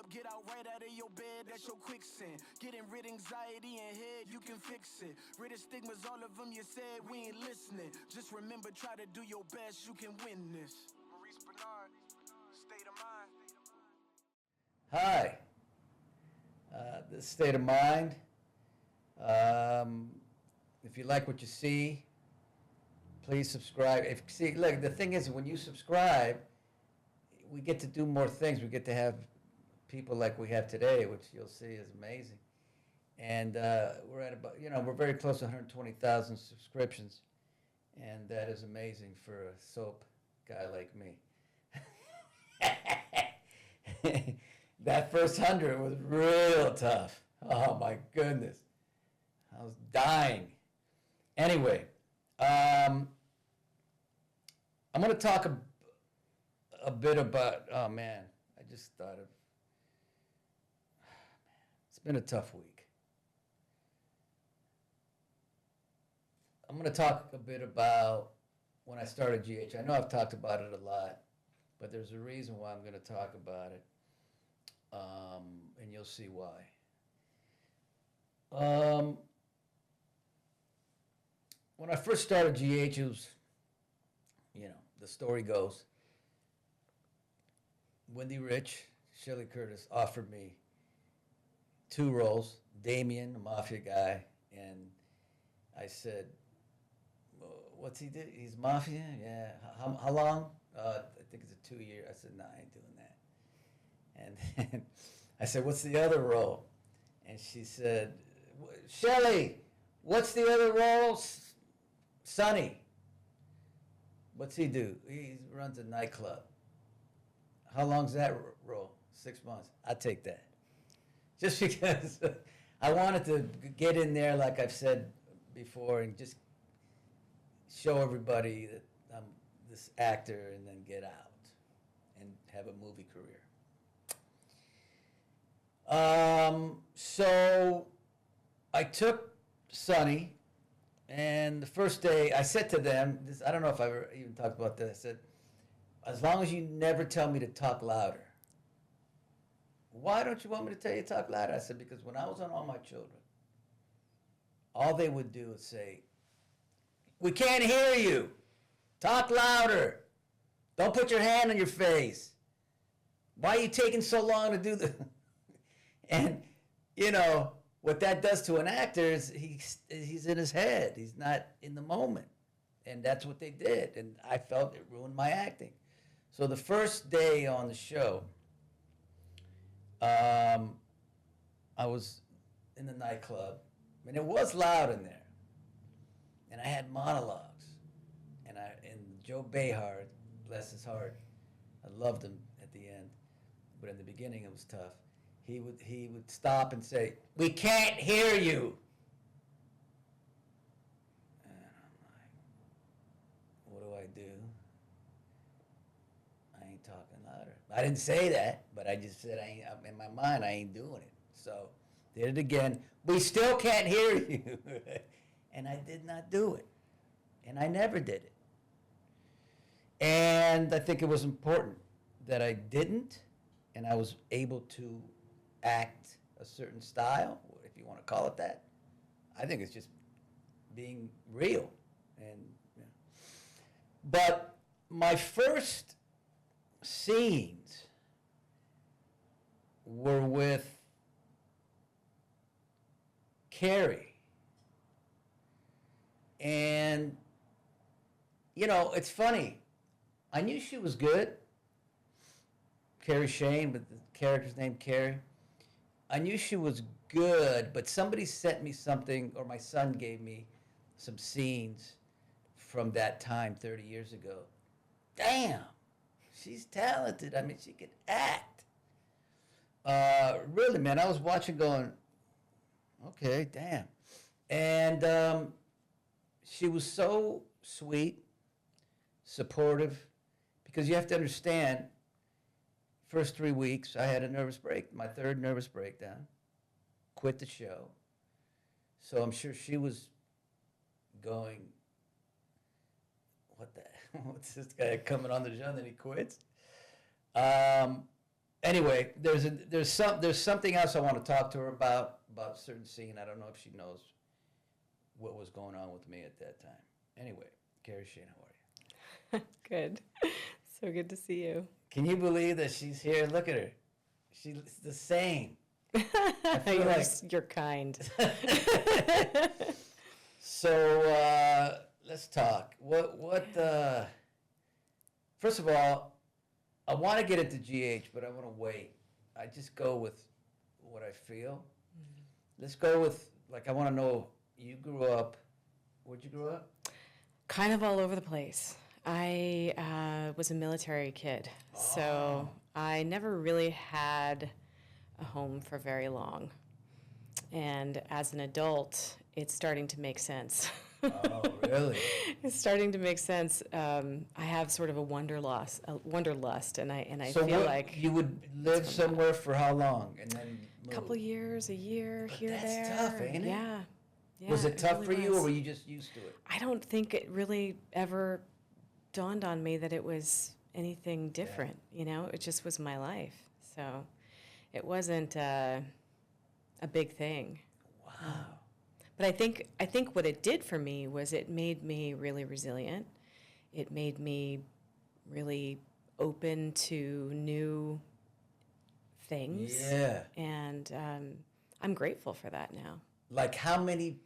up, get out right out of your bed, that's your quicksand. Getting rid of anxiety and head, you can fix it. Rid of stigmas, all of them you said, we ain't listening. Just remember, try to do your best, you can win this. Maurice Benard, State of Mind. Hi, this is State of Mind. If you like what you see, please subscribe. Look, the thing is, when you subscribe, we get to do more things. We get to have people like we have today, which you'll see is amazing. And we're at about, we're very close to 120,000 subscriptions, and that is amazing for a soap guy like me. That first 100 was real tough. Oh my goodness. I was dying. Anyway, I'm going to talk a bit about, oh man, I just thought of, it's been a tough week. I'm going to talk a bit about when I started GH. I know I've talked about it a lot, but there's a reason why I'm going to talk about it, and you'll see why. When I first started GH, it was, the story goes, Wendy Rich, Shelley Curtis offered me 2 roles, Damien, a mafia guy, and I said, what's he do? He's mafia? Yeah. How long? I think it's a 2-year. I said, no, I ain't doing that. And then I said, what's the other role? And she said, Shelley, what's the other role? Sonny. What's he do? He runs a nightclub. How long's that role? 6 months. I'll take that. Just because I wanted to get in there, like I've said before, and just show everybody that I'm this actor and then get out and have a movie career. So I took Sonny, and the first day I said to them, I don't know if I ever even talked about this, I said, as long as you never tell me to talk louder. Why don't you want me to tell you to talk louder? I said, because when I was on All My Children, all they would do is say, we can't hear you. Talk louder. Don't put your hand on your face. Why are you taking so long to do the... And, what that does to an actor is he's in his head. He's not in the moment. And that's what they did. And I felt it ruined my acting. So the first day on the show, I was in the nightclub. And it was loud in there. And I had monologues. And Joe Behar, bless his heart, I loved him at the end. But in the beginning it was tough. He would stop and say, we can't hear you. And I'm like, what do I do? I ain't talking louder. I didn't say that, but I just said, in my mind, I ain't doing it. So did it again. We still can't hear you. And I did not do it. And I never did it. And I think it was important that I didn't, and I was able to act a certain style, if you want to call it that. I think it's just being real. But my first scenes were with Cari. And, it's funny. I knew she was good. Cari Shayne, but the character's named Cari. I knew she was good, but somebody sent me something, or my son gave me some scenes from that time 30 years ago. Damn, she's talented. I mean, she could act. Really, man, I was watching going, okay, damn. And she was so sweet, supportive, because you have to understand, first 3 weeks, I had a nervous break, my 3rd nervous breakdown, quit the show. So I'm sure she was going, what's this guy coming on the show and then he quits? And Anyway, there's something else I want to talk to her about a certain scene. I don't know if she knows what was going on with me at that time. Anyway, Cari Shayne, how are you? Good. So good to see you. Can you believe that she's here? Look at her. She's the same. I feel You're kind. So let's talk. First of all, I want to get into GH, but I want to wait. I just go with what I feel. Let's go with, I want to know, you grew up, where'd you grow up? Kind of all over the place. I was a military kid, so I never really had a home for very long. And as an adult, it's starting to make sense. Oh, really? It's starting to make sense. I have sort of a wanderlust, and I So feel like you would live somewhere for how long, and then a move? couple years, a year, But here, that's there. tough, ain't it? Yeah. Was it tough really for you, was. or were you just used to it? I don't think it really ever dawned on me that it was anything different. It just was my life. So it wasn't a big thing. Wow. But I think what it did for me was it made me really resilient. It made me really open to new things. Yeah. And I'm grateful for that now. Like, how many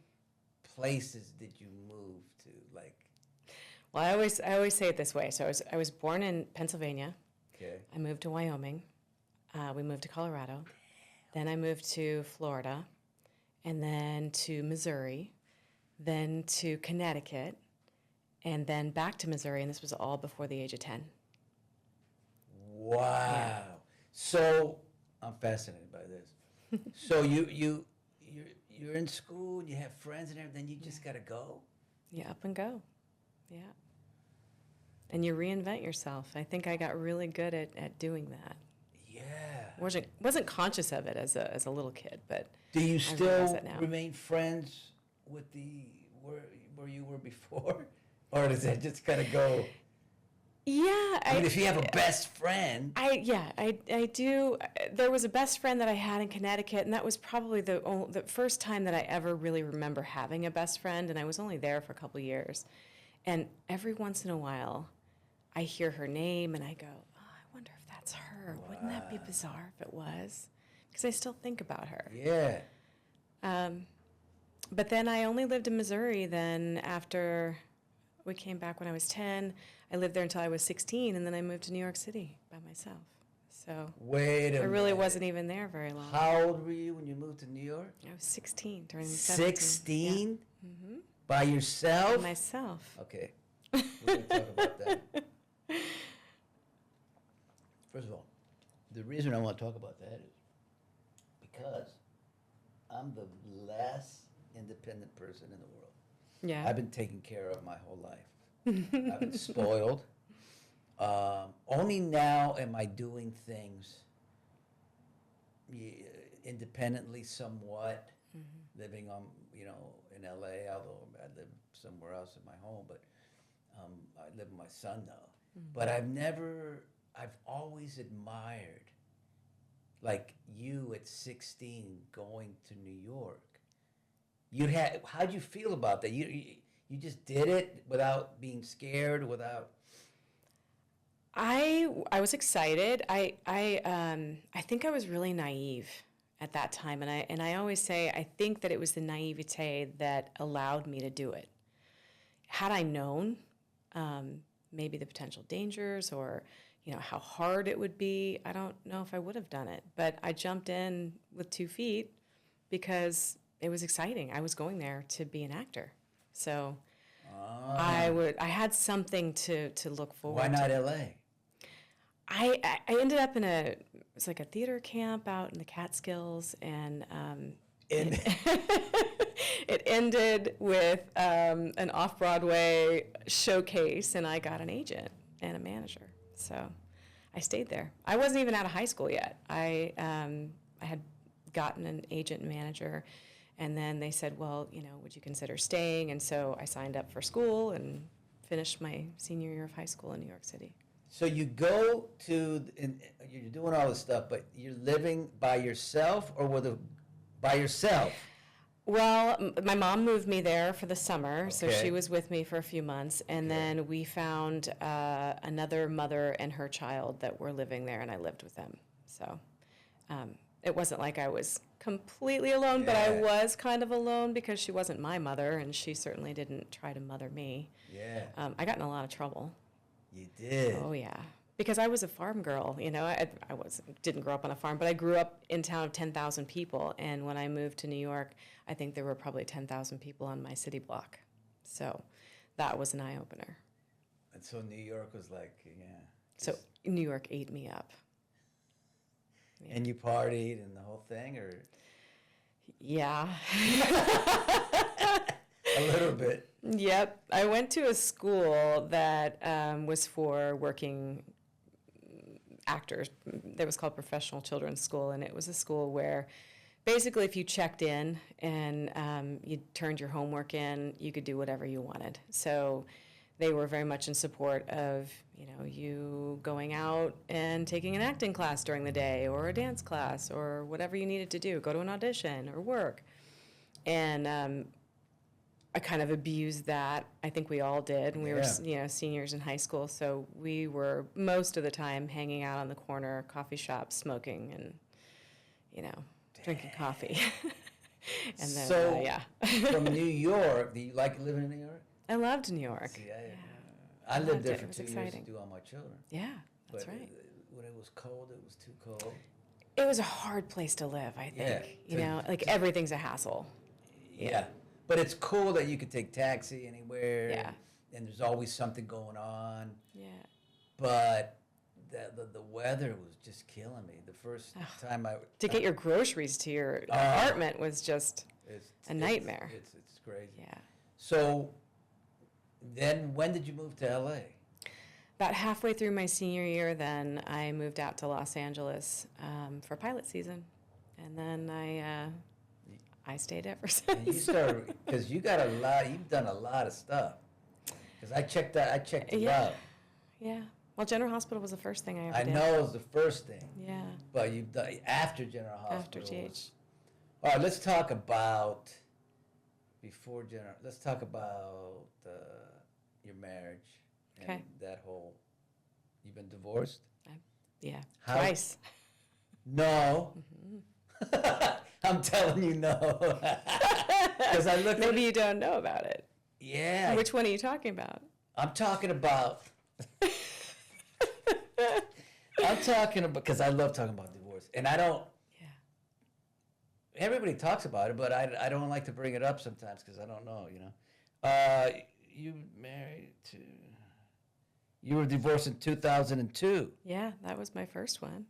places did you move to? Well, I always say it this way. So I was born in Pennsylvania. Okay. I moved to Wyoming. We moved to Colorado. Then I moved to Florida, and then to Missouri, then to Connecticut, and then back to Missouri. And this was all before the age of 10. Wow. Yeah. So I'm fascinated by this. So you're in school, and you have friends and everything. You just gotta go. You up and go. Yeah. And you reinvent yourself. I think I got really good at doing that. Yeah. Wasn't conscious of it as a little kid, but Do you realize still it now. remain friends with where you were before, or does that just kind of go? yeah. I mean, if you have a best friend. I do. There was a best friend that I had in Connecticut, and that was probably the first time that I ever really remember having a best friend, and I was only there for a couple years. And every once in a while, I hear her name, and I go, oh, I wonder if that's her. Wouldn't that be bizarre if it was? Because I still think about her. Yeah. But then I only lived in Missouri then after we came back when I was 10. I lived there until I was 16, and then I moved to New York City by myself. So Wait a minute. I really wasn't even there very long. How old were you when you moved to New York? I was 16, turning 17. 16? Yeah. Mm-hmm. By yourself? By myself. Okay. We're going to talk about that. First of all, the reason I want to talk about that is because I'm the last independent person in the world. Yeah. I've been taken care of my whole life. I've been spoiled. Only now am I doing things independently somewhat, living on, in LA, although I live somewhere else in my home, but I live with my son now. But I've always admired, like you at 16 going to New York. How'd you feel about that? You just did it without being scared, without... I was excited. I think I was really naive at that time, and I always say I think that it was the naivete that allowed me to do it. Had I known maybe the potential dangers or how hard it would be, I don't know if I would have done it. But I jumped in with 2 feet because it was exciting. I was going there to be an actor, so I had something to look forward to. Why not LA? I ended up in it's like a theater camp out in the Catskills, and it ended with an off-Broadway showcase, and I got an agent and a manager. So I stayed there. I wasn't even out of high school yet. I had gotten an agent and manager, and then they said, well, would you consider staying? And so I signed up for school and finished my senior year of high school in New York City. So you go to, you're doing all this stuff, but you're living by yourself or by yourself? Well, my mom moved me there for the summer, so Okay. she was with me for a few months, and Okay. then we found another mother and her child that were living there, and I lived with them. So it wasn't like I was completely alone, but I Yeah. was kind of alone because she wasn't my mother, and she certainly didn't try to mother me. Yeah. I got in a lot of trouble. You did. Oh yeah, because I was a farm girl. You know, didn't grow up on a farm, but I grew up in town of 10,000 people. And when I moved to New York, I think there were probably 10,000 people on my city block. So that was an eye opener. And so New York was like, yeah. So New York ate me up. Yeah. And you partied and the whole thing, or Yeah. a little bit? Yep. I went to a school that was for working actors. It was called Professional Children's School, and it was a school where basically if you checked in and you turned your homework in, you could do whatever you wanted. So they were very much in support of, you know, you going out and taking an acting class during the day or a dance class or whatever you needed to do, go to an audition or work. And I kind of abused that. I think we all did. And we were, you know, seniors in high school. So we were most of the time hanging out on the corner, coffee shop, smoking and, you know, drinking coffee. And then, So, yeah. from New York, do you like living in New York? I loved New York. See, Yeah. I lived loved there it. for It was 2 years exciting. to do all my children. Yeah, that's But right. when it was cold, it was too cold. It was a hard place to live, I think. Yeah, You know, like everything's a hassle. Yeah. But it's cool that you could take taxi anywhere. Yeah. And there's always something going on. Yeah. But the weather was just killing me. The first time To get your groceries to your apartment was just a nightmare. It's crazy. Yeah. So then when did you move to LA? About halfway through my senior year, then I moved out to Los Angeles for pilot season, and then I stayed ever And you since. started because you've done a lot of stuff. Because I checked you Yeah. out. Yeah. Well, General Hospital was the first thing I ever I did. know it was the first thing, Yeah. but you've done after General Hospital. After GH. All right, let's talk about before General. Let's talk about your marriage and Okay. that whole. You've been divorced? Yeah. How- Twice. No. I'm telling you no. Because I looked. Maybe you don't know about it. Yeah. Which one are you talking about? I'm talking about. Because I love talking about divorce, and I don't. Yeah. Everybody talks about it, but I don't like to bring it up sometimes because I don't know. You know, you married to. You were divorced in 2002. Yeah, that was my first one.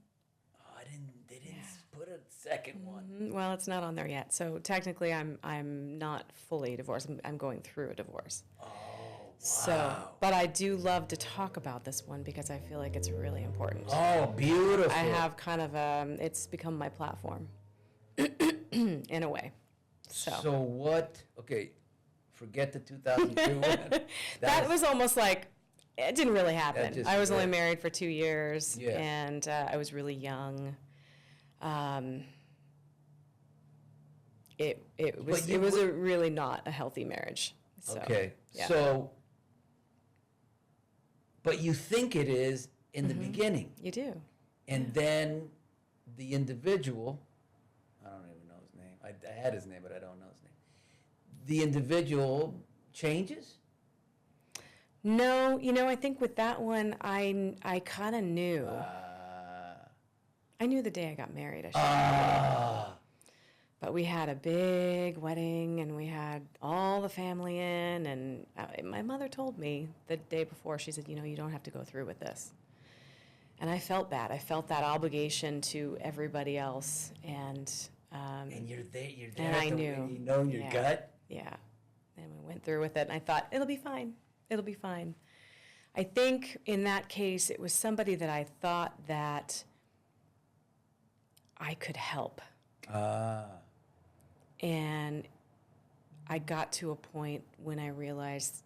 Oh, they didn't put a second one. Well, it's not on there yet. So technically, I'm not fully divorced. I'm going through a divorce. Oh, wow. So, but I do love to talk about this one because I feel like it's really important. Oh, beautiful. I have kind of it's become my platform in a way. So what? Okay, forget the 2002 one. That was almost like it didn't really happen. just- I was only yeah. married for 2 years, Yeah. and I was really young. It was you a really not a healthy marriage. So, okay. yeah. So, but you think it is in the beginning, You do. and then the individual. I don't even know his name. I had his name, but I don't know his name. The individual changes. No, you know, I think with that one, I kind of knew. I knew the day I got married. I should But we had a big wedding, and we had all the family in, and my mother told me the day before, she said, you know, you don't have to go through with this. And I felt bad. I felt that obligation to everybody else, and And you're there. And I knew. And you know in your Yeah. gut. yeah. And we went through with it, and I thought, it'll be fine. It'll be fine. I think in that case, it was somebody that I thought that I could help. And I got to a point when I realized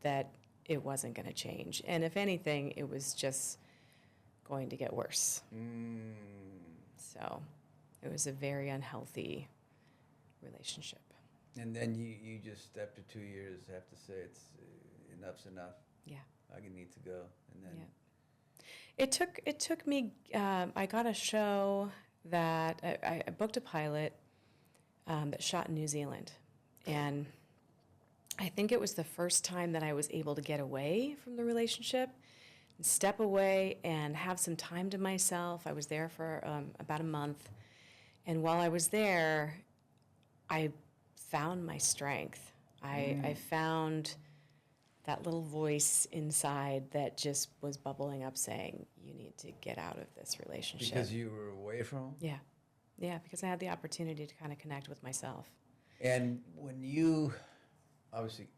that it wasn't going to change. And if anything, it was just going to get worse. So it was a very unhealthy relationship. And then you just, after 2 years, have to say it's enough's enough. Yeah. I need to go. And then It took me, I got a show that, I booked a pilot that shot in New Zealand. And I think it was the first time that I was able to get away from the relationship, and step away and have some time to myself. I was there for about a month. And while I was there, I found my strength. I found that little voice inside that just was bubbling up saying, you need to get out of this relationship. Because you were away from him? Yeah. Yeah, because I had the opportunity to kind of connect with myself. And when you, obviously,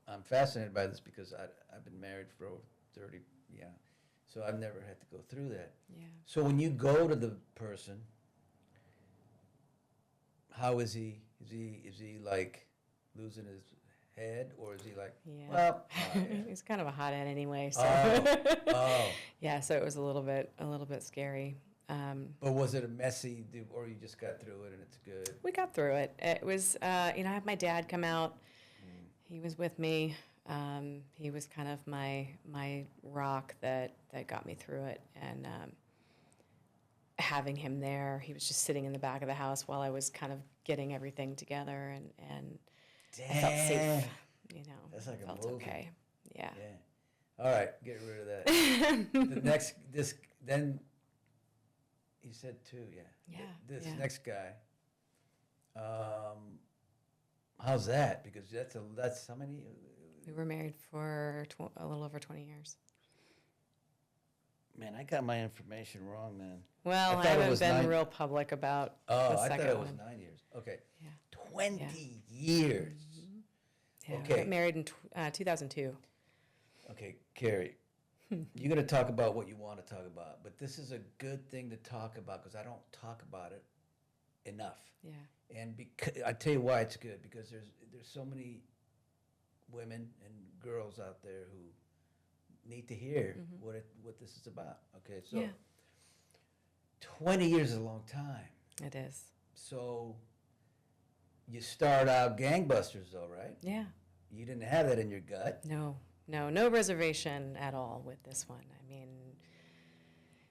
I'm fascinated by this because I've been married for over 30, so I've never had to go through that. Yeah. So when you go to the person, how is he? Is he like losing his head, or is he like, well, He's kind of a hothead anyway, so oh. yeah, so it was a little bit scary. But was it a messy, or you just got through it and it's good? We got through it. It was, I had my dad come out. He was with me. He was kind of my rock that got me through it. And having him there, he was just sitting in the back of the house while I was kind of getting everything together, and I felt safe. That's like a felt movie. okay. Yeah. All right, get rid of that. Then you said two, Yeah. This next guy. How's that? Because that's how many? We were married for a little over 20 years. Man, I got my information wrong, man. Well, I haven't been real public about the second one. I thought it was 9 years. Okay. Yeah. 20 years. Yeah, Okay. we got married in 2002. Okay, Cari, you're going to talk about what you want to talk about, but this is a good thing to talk about because I don't talk about it enough. Yeah. And I tell you why it's good, because there's so many women and girls out there who need to hear what this is about. Okay, so 20 years is a long time. It is. So you start out gangbusters, though, right? Yeah. You didn't have that in your gut. No reservation at all with this one. I mean,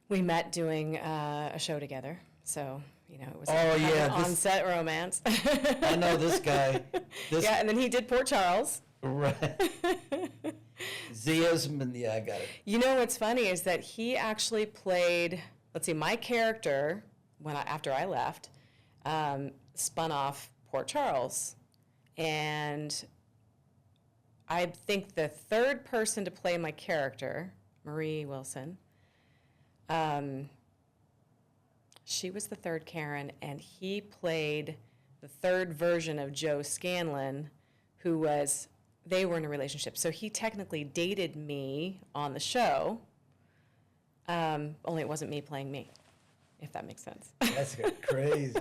we met doing a show together, so it was an on-set romance. I know this guy. Yeah, and then he did Port Charles. Right. Zeisman, I got it. What's funny is that he actually played, my character, after I left, spun off Port Charles. And I think the third person to play my character, Marie Wilson, she was the third Karen, and he played the third version of Joe Scanlon, they were in a relationship. So he technically dated me on the show, only it wasn't me playing me, if that makes sense. That's crazy.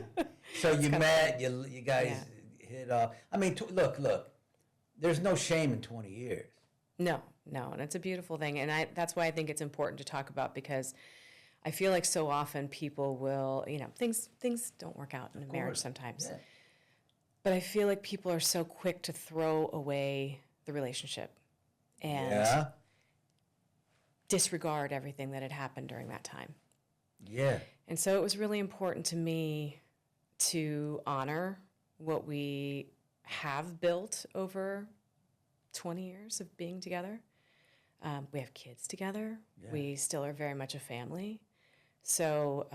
So you met, you guys hit off. I mean, look, there's no shame in 20 years. No, and it's a beautiful thing. And that's why I think it's important to talk about, because I feel like so often people will, things don't work out in a marriage sometimes. Yeah. But I feel like people are so quick to throw away the relationship and disregard everything that had happened during that time. Yeah. And so it was really important to me to honor what we have built over 20 years of being together. We have kids together. Yeah. We still are very much a family. So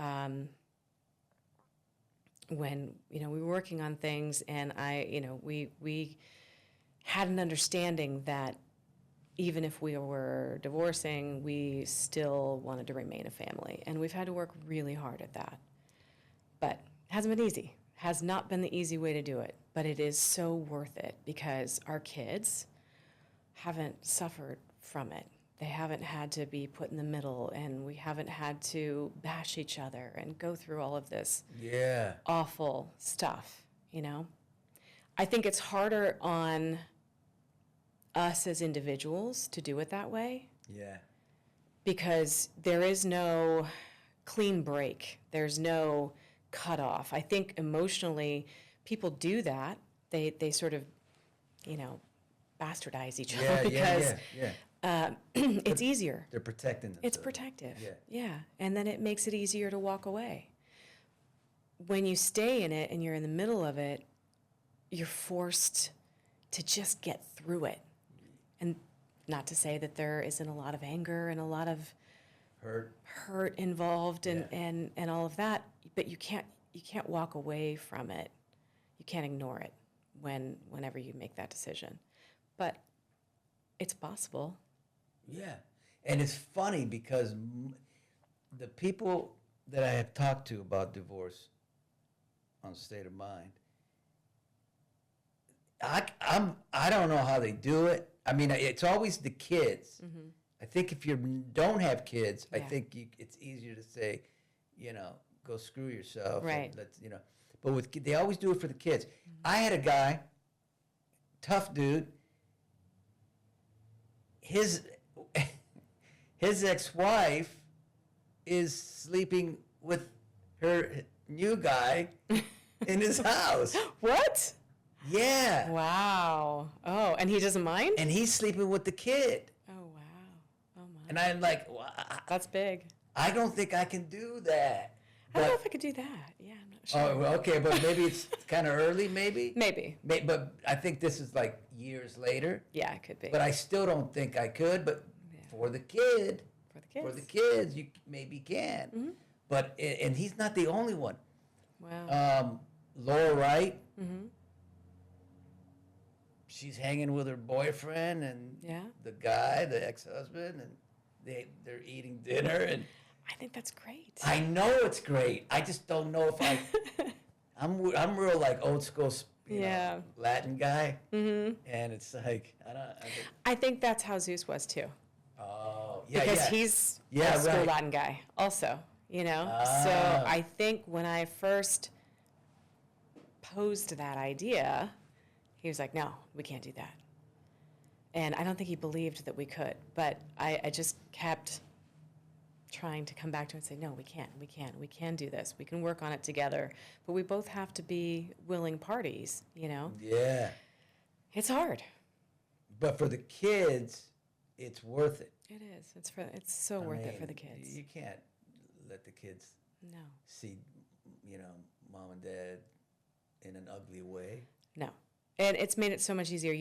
when we were working on things, and we had an understanding that even if we were divorcing, we still wanted to remain a family, and we've had to work really hard at that. But it hasn't been easy. Has not been the easy way to do it, but it is so worth it because our kids haven't suffered from it. They haven't had to be put in the middle, and we haven't had to bash each other and go through all of this awful stuff, I think it's harder on us as individuals to do it that way, Yeah. because there is no clean break. There's no cutoff. I think emotionally, people do that. They sort of, bastardize each other because it's easier. They're protecting themselves. It's protective. Yeah. Yeah. And then it makes it easier to walk away. When you stay in it and you're in the middle of it, you're forced to just get through it. And not to say that there isn't a lot of anger and a lot of hurt involved and all of that, but you can't walk away from it. You can't ignore it whenever you make that decision. But it's possible. Yeah. And it's funny because the people that I have talked to about divorce on State of Mind, I don't know how they do it. I mean, it's always the kids. Mm-hmm. I think if you don't have kids, I think it's easier to say, go screw yourself. Right. But they always do it for the kids. Mm-hmm. I had a guy, tough dude. His ex-wife is sleeping with her new guy in his house. What? Yeah. Wow. Oh, and he doesn't mind? And he's sleeping with the kid. Oh, wow. Oh, my. And I'm like, well, that's big. I don't think I can do that. I don't know if I could do that. Yeah, I'm not sure. Oh, well, okay, but maybe it's kind of early, maybe? Maybe. But I think this is like years later. Yeah, it could be. But I still don't think I could, but for the kid, for the kids, you maybe can. Mm-hmm. But, and he's not the only one. Wow. Laura Wright, she's hanging with her boyfriend and the guy, the ex-husband, and they're eating dinner, and I think that's great. I know it's great. I just don't know if I'm real like old school, Latin guy, and it's like I think that's how Zeus was too. Oh, yeah, because he's a school Latin guy, also. So I think when I first posed that idea, he was like, "No, we can't do that." And I don't think he believed that we could, but I just kept trying to come back to him and say, no, we can do this. We can work on it together, but we both have to be willing parties, Yeah. It's hard. But for the kids, it's worth it. It is. It's so worth it for the kids. You can't let the kids see, mom and dad in an ugly way. No. And it's made it so much easier.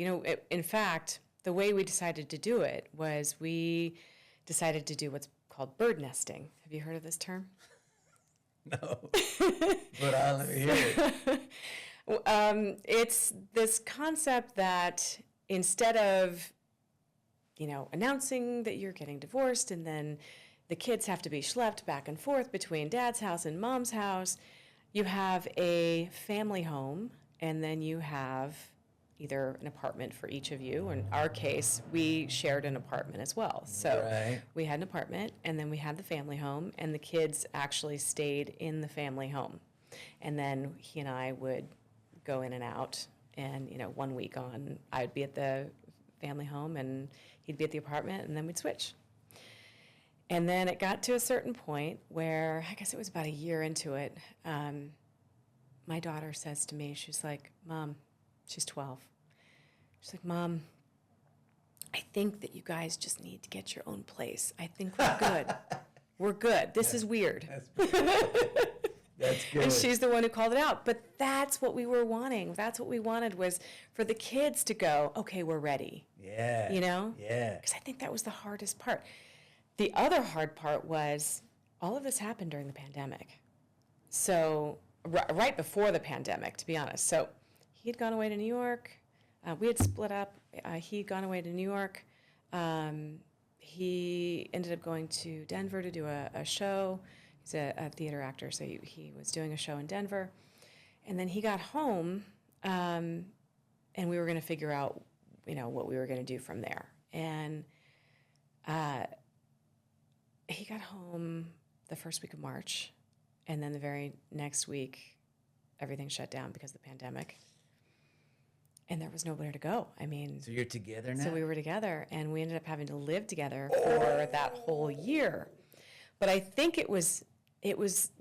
In fact, the way we decided to do it was we decided to do what's called bird nesting. Have you heard of this term? No. But let me hear it. It's this concept that instead of, announcing that you're getting divorced and then the kids have to be schlepped back and forth between dad's house and mom's house, you have a family home, and then you have either an apartment for each of you. In our case, we shared an apartment as well. So we had an apartment, and then we had the family home, and the kids actually stayed in the family home. And then he and I would go in and out, and 1 week I'd be at the family home, and he'd be at the apartment, and then we'd switch. And then it got to a certain point where, I guess it was about a year into it, my daughter says to me, she's like, Mom, she's 12. She's like, Mom, I think that you guys just need to get your own place. I think we're good. We're good. This is weird. That's good. And she's the one who called it out. But that's what we were wanting. That's what we wanted, was for the kids to go, okay, we're ready. Yeah. Yeah. Because I think that was the hardest part. The other hard part was all of this happened during the pandemic. So right before the pandemic, to be honest. So he had gone away to New York. We had split up. He had gone away to New York. He ended up going to Denver to do a show. He's a theater actor, so he was doing a show in Denver. And then he got home, and we were going to figure out, what we were going to do from there. And he got home the first week of March, and then the very next week, everything shut down because of the pandemic. and there was nowhere to go. I mean, So you're together now? so we were together, and we ended up having to live together for that whole year. But I think it was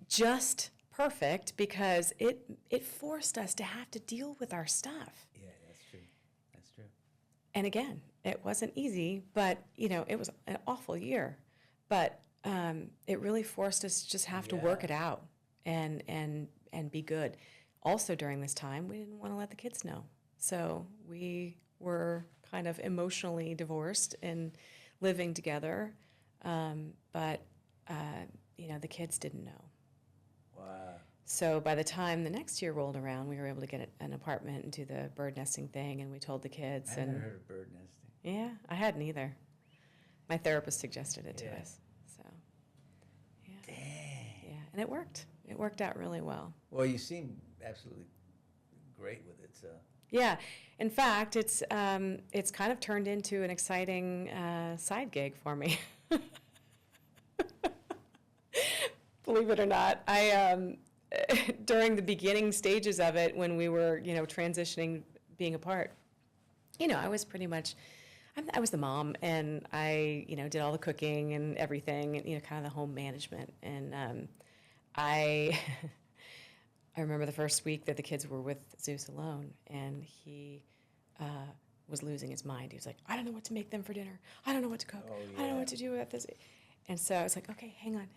just perfect because it forced us to have to deal with our stuff. Yeah, that's true. That's true. And again, it wasn't easy, but it was an awful year. But it really forced us to just have to work it out and be good. Also during this time, we didn't want to let the kids know. So we were kind of emotionally divorced and living together. But the kids didn't know. Wow. So by the time the next year rolled around, we were able to get an apartment and do the bird nesting thing, and we told the kids. I never heard of bird nesting. Yeah, I hadn't either. My therapist suggested it to us. So, yeah. Dang. Yeah, and it worked. It worked out really well. Well, you seem absolutely great with it, so. Yeah, in fact, it's kind of turned into an exciting side gig for me. Believe it or not, I during the beginning stages of it, when we were transitioning, being apart, I was pretty much, I was the mom, and I did all the cooking and everything, and kind of the home management, and I I remember the first week that the kids were with Zeus alone, and he was losing his mind. He was like, I don't know what to make them for dinner. I don't know what to cook. I don't know what to do with this. And so I was like, okay, hang on.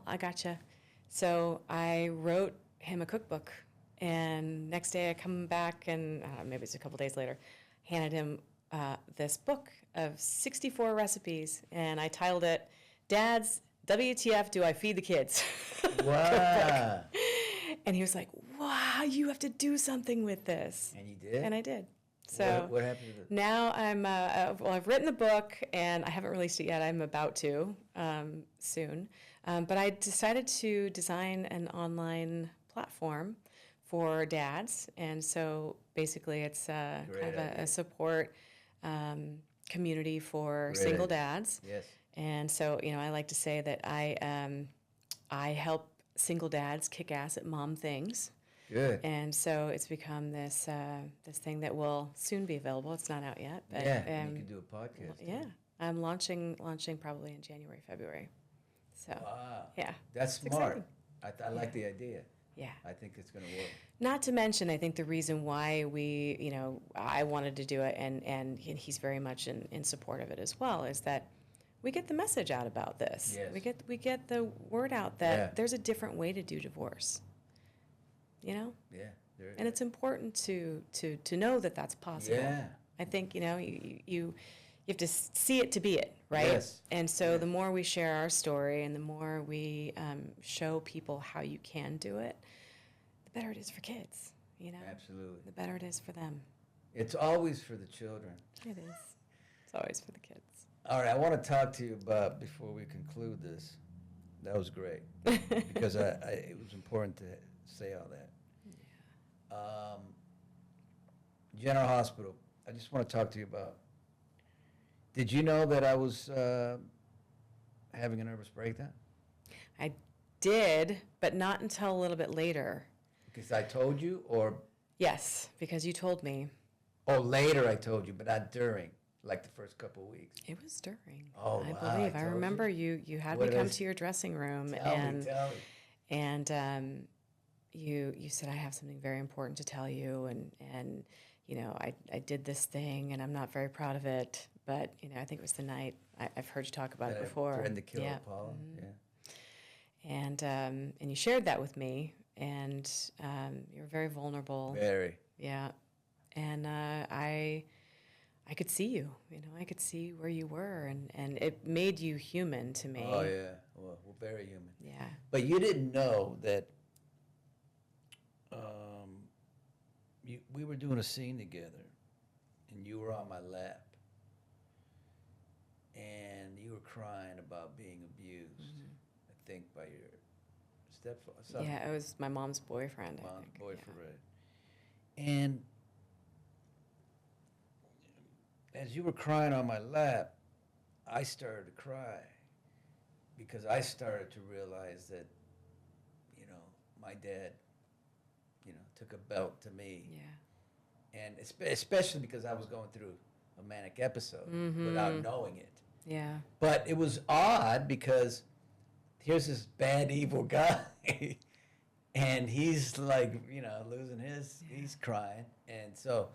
I gotcha. So I wrote him a cookbook, and next day I come back, and maybe it's a couple days later, handed him this book of 64 recipes, and I titled it, Dad's WTF Do I Feed the Kids? Wow. And he was like, wow, you have to do something with this. And you did? And I did. So what happened to it? now I'm, I've written the book, and I haven't released it yet. I'm about to soon. But I decided to design an online platform for dads. And so basically it's kind of a support community for single dads. Yes. And so, I like to say that I help single dads kick ass at mom things. Good. And so it's become this this thing that will soon be available. It's not out yet. But, Yeah, and you can do a podcast. Yeah, I'm launching probably in January, February. So, Wow. yeah. That's It's smart. exciting. I like the idea. Yeah. I think it's going to work. Not to mention, I think the reason why I wanted to do it, and he's very much in support of it as well, is that we get the message out about this. Yes. We get the word out that Yeah. there's a different way to do divorce. Yeah. And it's important to know that that's possible. Yeah. I think you have to see it to be it, right? Yes. And so the more we share our story, and the more we show people how you can do it, the better it is for kids. Absolutely. The better it is for them. It's always for the children. It is. It's always for the kids. All right, I want to talk to you about, before we conclude this, that was great, because it was important to say all that. Yeah. General Hospital, I just want to talk to you about, did you know that I was having a nervous breakdown? I did, but not until a little bit later. Because I told you, or? Yes, because you told me. Oh, later I told you, but not during. Like the first couple of weeks. It was during. Oh, I wow, believe. I told remember you had me come to your dressing room, Tell me. and you said, I have something very important to tell you, and I did this thing, and I'm not very proud of it, but I think it was the night I've heard you talk about it before. Threatened to kill Yeah. Paula. Mhm. Yeah. And you shared that with me, and you were very vulnerable. Very. Yeah, and I could see you, I could see where you were, and it made you human to me. Oh, yeah. Well, we're very human. Yeah. But you didn't know that we were doing a scene together, and you were on my lap, and you were crying about being abused, I think, by your stepfather. Yeah, it was my mom's boyfriend, I think. Boyfriend, right. And as you were crying on my lap, I started to cry because I started to realize that, my dad, took a belt to me. Yeah. and especially because I was going through a manic episode without knowing it. Yeah. But it was odd because here's this bad, evil guy, and he's like, losing he's crying. And so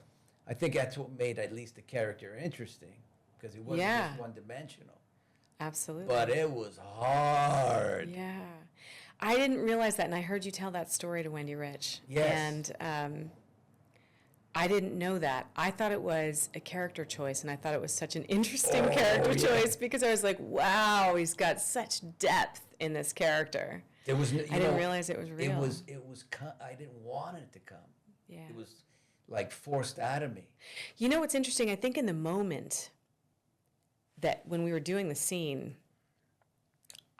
I think that's what made at least the character interesting, because he wasn't just one-dimensional. Absolutely. But it was hard. Yeah. I didn't realize that, and I heard you tell that story to Wendy Rich. Yes. And I didn't know that. I thought it was a character choice, and I thought it was such an interesting character choice, because I was like, wow, he's got such depth in this character. I didn't realize it was real. I didn't want it to come. Yeah. It was like forced out of me. You know what's interesting? I think in the moment that when we were doing the scene,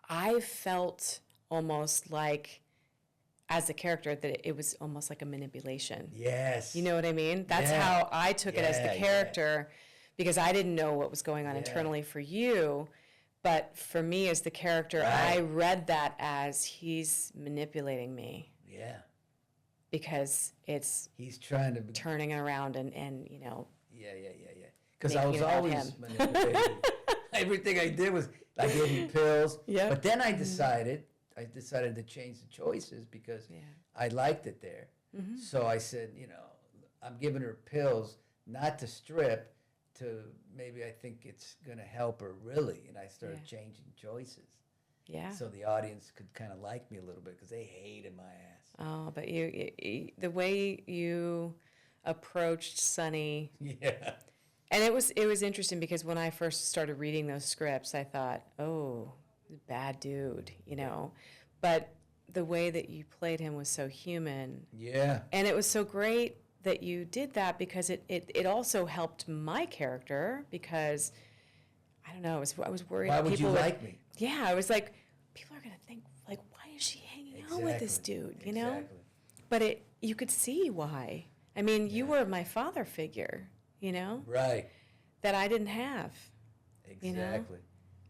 I felt almost like, as a character, that it was almost like a manipulation. Yes. You know what I mean? That's how I took it as the character, because I didn't know what was going on internally for you. But for me as the character, I read that as he's manipulating me. Yeah. Because he's trying to turning it around and Yeah. Because I was always manipulating. Everything I did was, I gave you pills. Yeah. But then I decided to change the choices because I liked it there. So I said, I'm giving her pills not to strip, to maybe I think it's going to help her really. And I started changing choices. Yeah. So the audience could kind of like me a little bit, because they hated my ass. Oh, but you the way you approached Sonny. Yeah. And it was interesting, because when I first started reading those scripts, I thought, oh, bad dude, But the way that you played him was so human. Yeah. And it was so great that you did that, because it also helped my character, because, I don't know, I was worried. Why would you like me? Yeah, I was like, people are going to think, like, why is she hanging out with this dude, Exactly. But you could see why. I mean, you were my father figure, Right. that I didn't have. Exactly.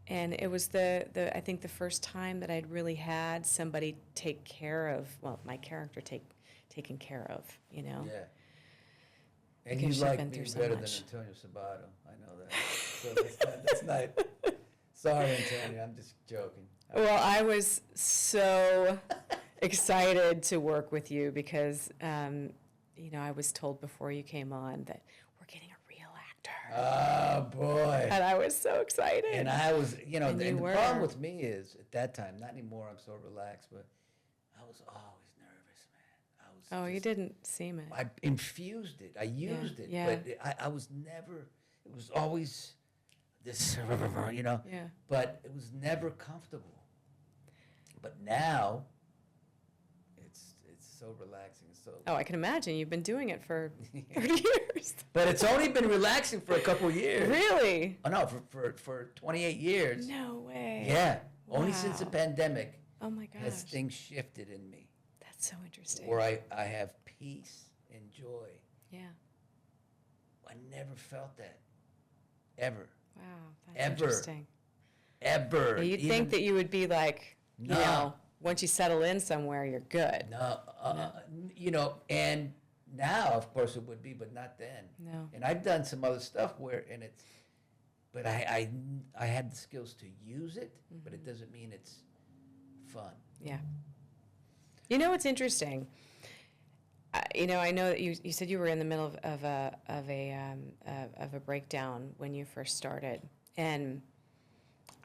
And it was I think the first time that I'd really had somebody take care of, my character taken care of, Yeah. And Because you she's like been me through so better much. than Antonio Sabato. I know that. So that's not. Sorry, Antonio. I'm just joking. Well, I was so excited to work with you, because, I was told before you came on that we're getting a real actor. Oh, boy. And I was so excited. And I was, and the were. problem with me is, at that time, not anymore, I'm so relaxed, but I was always nervous, man. You didn't seem it. I infused it. I used it. yeah. But I was never, it was always this, Yeah. But it was never comfortable. But now, it's so relaxing. So. Oh, I can imagine. You've been doing it for 30 years. But it's only been relaxing for a couple of years. Really? Oh, no, for 28 years. No way. Yeah. Only since the Wow. pandemic Oh my gosh. has things shifted in me. That's so interesting. Where I have peace and joy. Yeah. I never felt that. Ever. Wow. That's Ever. interesting. Ever. Yeah, you'd think that you would be like, No. once you settle in somewhere, you're good. No, and now, of course, it would be, but not then. No. And I've done some other stuff but I had the skills to use it, but it doesn't mean it's fun. Yeah. You know what's interesting? I know that you said you were in the middle of a breakdown when you first started, and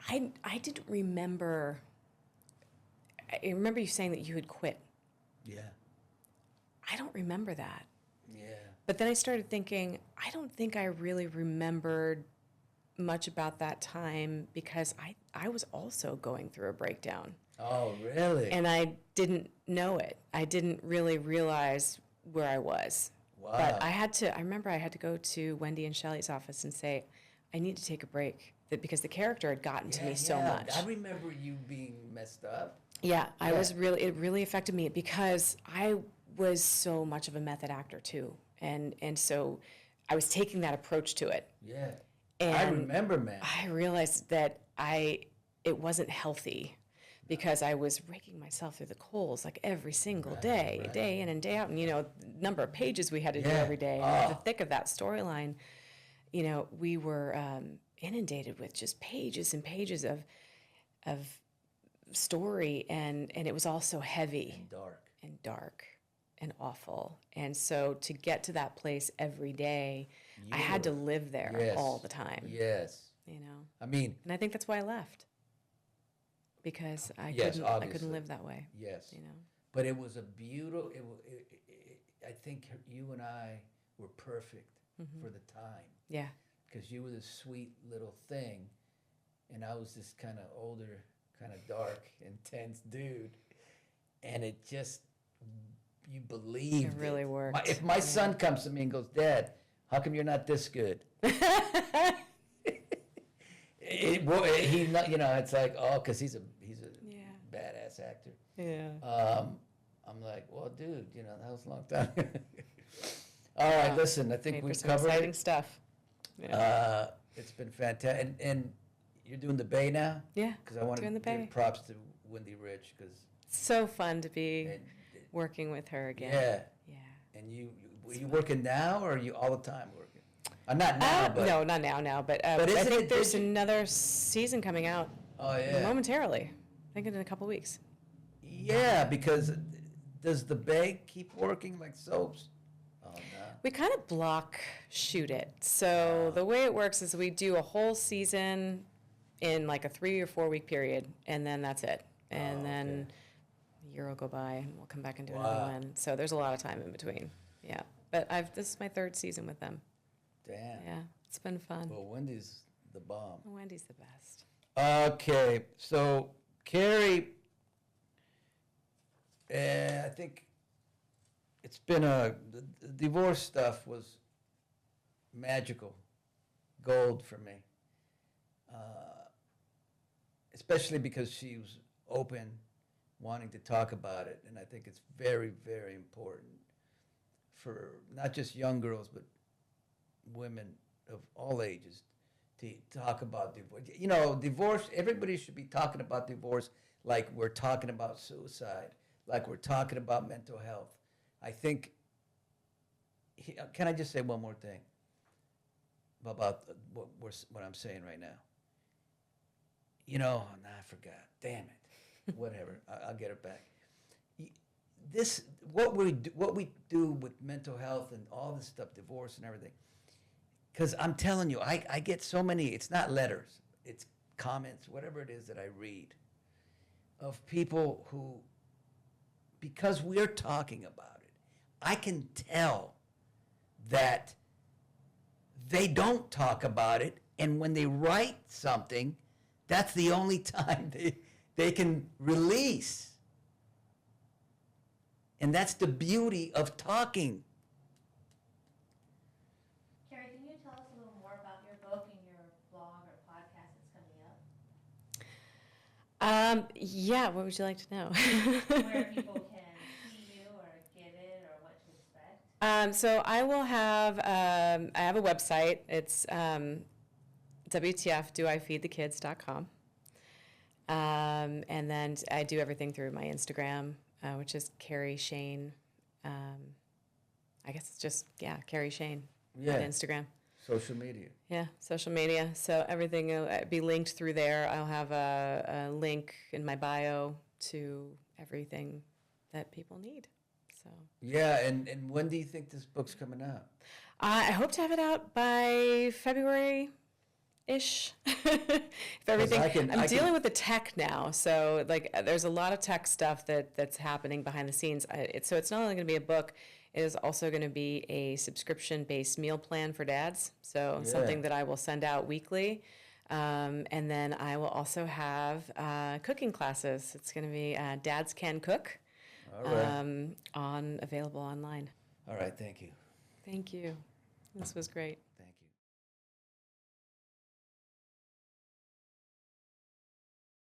I didn't remember. I remember you saying that you had quit. Yeah. I don't remember that. Yeah. But then I started thinking, I don't think I really remembered much about that time, because I was also going through a breakdown. Oh, really? And I didn't know it. I didn't really realize where I was. Wow. But I remember I had to go to Wendy and Shelley's office and say, I need to take a break, because the character had gotten to me so much. I remember you being messed up. Yeah, it really affected me, because I was so much of a method actor too. And so I was taking that approach to it. Yeah. And I remember, man. I realized that it wasn't healthy, because I was raking myself through the coals like every single day, day in and day out. And, you know, the number of pages we had to do every day, and the thick of that storyline, you know, we were inundated with just pages and pages of story, and it was all so heavy and dark and awful. And so to get to that place every day, I had to live there all the time. Yes. You know, I mean, and I think that's why I left, because I couldn't live that way. Yes. You know, but it was a beautiful. I think you and I were perfect for the time. Yeah. Because you were this sweet little thing, and I was this kind of older, kind of dark, intense dude, and it just, you believed it. Really worked. If my son comes to me and goes, "Dad, how come you're not this good?" He, you know, it's like, oh, because he's a badass actor. Yeah. I'm like, well, dude, you know, that was a long time. All right, listen, I think we've covered exciting stuff. Yeah. It's been fantastic, and you're doing the Bay now. Yeah, because I want to give props to Wendy Rich, because so fun to be working with her again. Yeah. Yeah. And you working now, or are you all the time working? Not now, but no, not now. But I think there's another season coming out. Oh yeah. Momentarily, I think in a couple weeks. Yeah, because does the Bay keep working like soaps? Oh no. We kind of block shoot it. So the way it works is we do a whole season in like a 3 or 4 week period, and then that's it. And then a year will go by, and we'll come back and do another one. So there's a lot of time in between. Yeah, but this is my 3rd season with them. Damn. Yeah, it's been fun. Well, Wendy's the bomb. Wendy's the best. Okay, so Cari, I think it's been the divorce stuff was magical, gold for me, especially because she was open, wanting to talk about it, and I think it's very, very important for not just young girls, but women of all ages to talk about divorce. You know, divorce, everybody should be talking about divorce like we're talking about suicide, like we're talking about mental health. I think, can I just say one more thing about what I'm saying right now? You know, I forgot. Damn it. Whatever. I'll get it back. What we do with mental health and all this stuff, divorce and everything. Because I'm telling you, I get so many, it's not letters, it's comments, whatever it is that I read, of people who, because we're talking about it, I can tell that they don't talk about it, and when they write something, that's the only time they can release. And that's the beauty of talking. Cari, can you tell us a little more about your book and your blog or podcast that's coming up? Yeah, what would you like to know? Where people can see you or get it or what to expect? So I will have, I have a website. It's WTFDoIFeedTheKids.com. And then I do everything through my Instagram, which is Cari Shayne. I guess it's just, Cari Shayne on Instagram. Social media. Yeah, social media. So everything will be linked through there. I'll have a link in my bio to everything that people need. So. Yeah, and when do you think this book's coming out? I hope to have it out by February-ish. If everything, I'm dealing with the tech now, so like there's a lot of tech stuff that's happening behind the scenes. So it's not only going to be a book, it is also going to be a subscription-based meal plan for dads. So something that I will send out weekly, and then I will also have cooking classes. It's going to be Dads Can Cook, available online. All right, thank you. Thank you. This was great. Thank you.